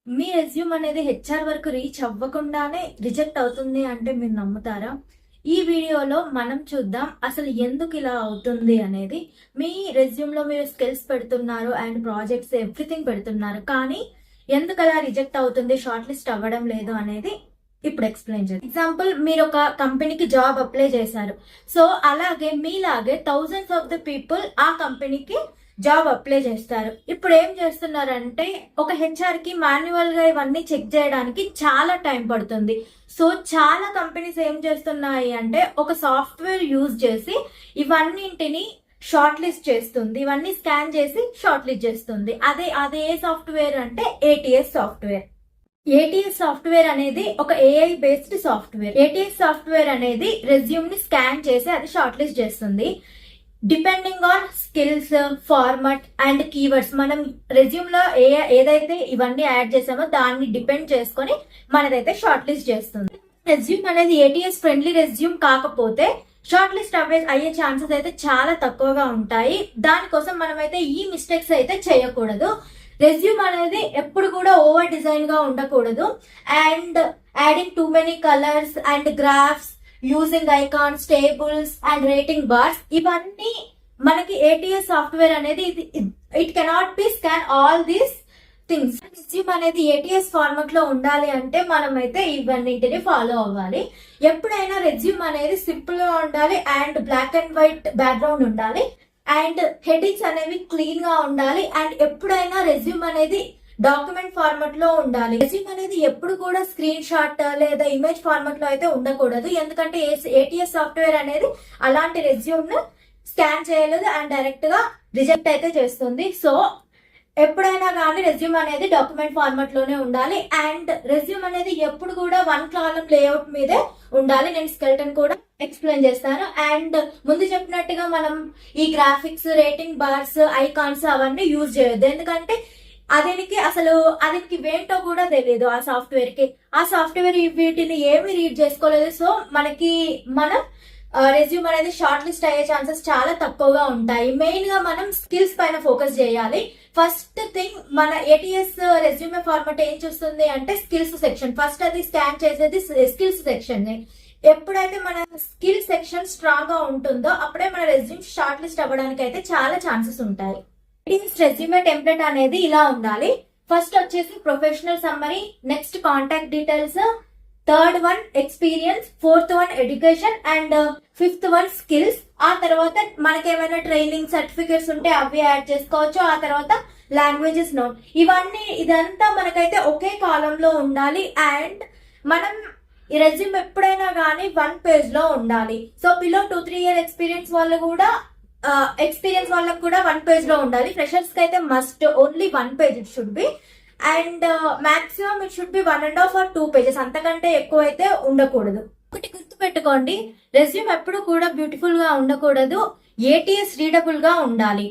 మీ resume అనేది HR వరకు reach అవ్వకుండానే రిజెక్ట్ అవుతుంది అంటే మీరు నమ్ముతారా? ఈ వీడియోలో మనం చూద్దాం అసలు ఎందుకు ఇలా అవుతుంది అనేది. మీ రెజ్యూమ్లో మీరు స్కిల్స్ పెడుతున్నారు అండ్ ప్రాజెక్ట్స్ ఎవ్రీథింగ్ పెడుతున్నారు, కానీ ఎందుకు అలా రిజెక్ట్ అవుతుంది, షార్ట్ లిస్ట్ అవ్వడం లేదు అనేది ఇప్పుడు ఎక్స్ప్లెయిన్ చేయండి. ఎగ్జాంపుల్, మీరు ఒక కంపెనీకి జాబ్ అప్లై చేశారు. సో అలాగే మీలాగే థౌజండ్స్ ఆఫ్ ద పీపుల్ ఆ కంపెనీకి జాబ్ అప్లై చేస్తారు. ఇప్పుడు ఏం చేస్తున్నారంటే, ఒక హెచ్ఆర్ కి మాన్యువల్ గా ఇవన్నీ చెక్ చేయడానికి చాలా టైం పడుతుంది. సో చాలా కంపెనీస్ ఏం చేస్తున్నాయి అంటే, ఒక సాఫ్ట్వేర్ యూజ్ చేసి ఇవన్నింటిని షార్ట్ లిస్ట్ చేస్తుంది, ఇవన్నీ స్కాన్ చేసి షార్ట్ లిస్ట్ చేస్తుంది. అదే ఏ సాఫ్ట్వేర్ అంటే ఏటీఎస్ సాఫ్ట్వేర్. ఏటీఎస్ సాఫ్ట్వేర్ అనేది ఒక AI based software. ATS software అనేది రెజ్యూమ్ ని స్కాన్ చేసి అది షార్ట్ లిస్ట్ చేస్తుంది. Depending on skills, format and keywords, మనం రెజ్యూమ్ లో ఏదైతే ఇవన్నీ యాడ్ చేసామో దాన్ని డిపెండ్ చేసుకొని మనదైతే షార్ట్ లిస్ట్ చేస్తుంది. రెజ్యూమ్ అనేది ఏటీఎస్ ఫ్రెండ్లీ రెజ్యూమ్ కాకపోతే షార్ట్ లిస్ట్ అయ్యే ఛాన్సెస్ అయితే చాలా తక్కువగా ఉంటాయి. దానికోసం మనమైతే ఈ మిస్టేక్స్ అయితే చేయకూడదు. రెజ్యూమ్ అనేది ఎప్పుడు కూడా ఓవర్ డిజైన్ గా ఉండకూడదు. And adding too many colours and graphs, using icons, tables and rating bars, ఇవన్నీ మనకి ఏటీఎస్ సాఫ్ట్వేర్ అనేది it cannot be scan all these things. Resume అనేది ఏటీఎస్ ఫార్మాట్ లో ఉండాలి అంటే మనమైతే ఇవన్నింటిని ఫాలో అవ్వాలి. ఎప్పుడైనా రెజ్యూమ్ అనేది సింపుల్ గా ఉండాలి and black and white background ఉండాలి అండ్ హెడింగ్స్ అనేవి క్లీన్ గా ఉండాలి. అండ్ ఎప్పుడైనా రెజ్యూమ్ అనేది డాక్యుమెంట్ ఫార్మాట్ లో ఉండాలి. రెజ్యూమ్ అనేది ఎప్పుడు కూడా స్క్రీన్ షాట్ లేదా ఇమేజ్ ఫార్మాట్ లో అయితే ఉండకూడదు, ఎందుకంటే ఏటీఎస్ సాఫ్ట్వేర్ అనేది అలాంటి రెజ్యూమ్ ను స్కాన్ చేయలేదు అండ్ డైరెక్ట్ గా రిజెక్ట్ అయితే చేస్తుంది. సో ఎప్పుడైనా కానీ రెజ్యూమ్ అనేది డాక్యుమెంట్ ఫార్మాట్ లోనే ఉండాలి. అండ్ రెజ్యూమ్ అనేది ఎప్పుడు కూడా వన్ కాలం లేఅవుట్ మీదే ఉండాలి. నేను స్కెల్టన్ కూడా ఎక్స్ప్లెయిన్ చేస్తాను. అండ్ ముందు చెప్పినట్టుగా మనం ఈ గ్రాఫిక్స్, రేటింగ్ బార్స్, ఐకాన్స్ అవన్నీ యూజ్ చేయొద్దు, ఎందుకంటే అదికి వేంటో కూడా తెలియదు ఆ సాఫ్ట్వేర్ వీటిని ఏమి రీడ్ చేసుకోలేదు. సో మన రెజ్యూమ్ అనేది షార్ట్ లిస్ట్ అయ్యే ఛాన్సెస్ చాలా తక్కువగా ఉంటాయి. మెయిన్ గా మనం స్కిల్స్ పైన ఫోకస్ చేయాలి. ఫస్ట్ థింగ్, మన ఏటీఎస్ రెజ్యూమే ఫార్మాట్ ఏం చూస్తుంది అంటే స్కిల్స్ సెక్షన్. ఫస్ట్ అది స్కాన్ చేసేది స్కిల్స్ సెక్షన్. ఎప్పుడైతే మన స్కిల్ సెక్షన్ స్ట్రాంగ్ గా ఉంటుందో అప్పుడే మన రెజ్యూమ్ షార్ట్ లిస్ట్ అవ్వడానికి అయితే చాలా ఛాన్సెస్ ఉంటాయి. రెజ్యూమే టెంప్లెట్ అనేది ఇలా ఉండాలి. ఫస్ట్ వచ్చేసి professional summary, next contact details, third one experience, fourth one education and fifth one skills. ఆ తర్వాత మనకేమైనా ట్రైనింగ్ సర్టిఫికేట్స్ ఉంటే అవి యాడ్ చేసుకోవచ్చు. ఆ తర్వాత లాంగ్వేజెస్ నోట్. ఇదంతా మనకైతే ఒకే కాలంలో ఉండాలి. అండ్ మనం ఈ రెజ్యూమ్ ఎప్పుడైనా కానీ 1 పేజ్ లో ఉండాలి. సో బిలో 2-3 year ఎక్స్పీరియన్స్ వాళ్ళకు కూడా 1 పేజ్ లో ఉండాలి. ఫ్రెషర్స్ కి అయితే must only 1 page it should be. And maximum it should be 1.5 or 2 pages, అంతకంటే ఎక్కువ అయితే ఉండకూడదు. ఒకటి గుర్తు పెట్టుకోండి, రెజ్యూమ్ ఎప్పుడు కూడా బ్యూటిఫుల్ గా ఉండకూడదు, ఏటీఎస్ రీడబుల్ గా ఉండాలి.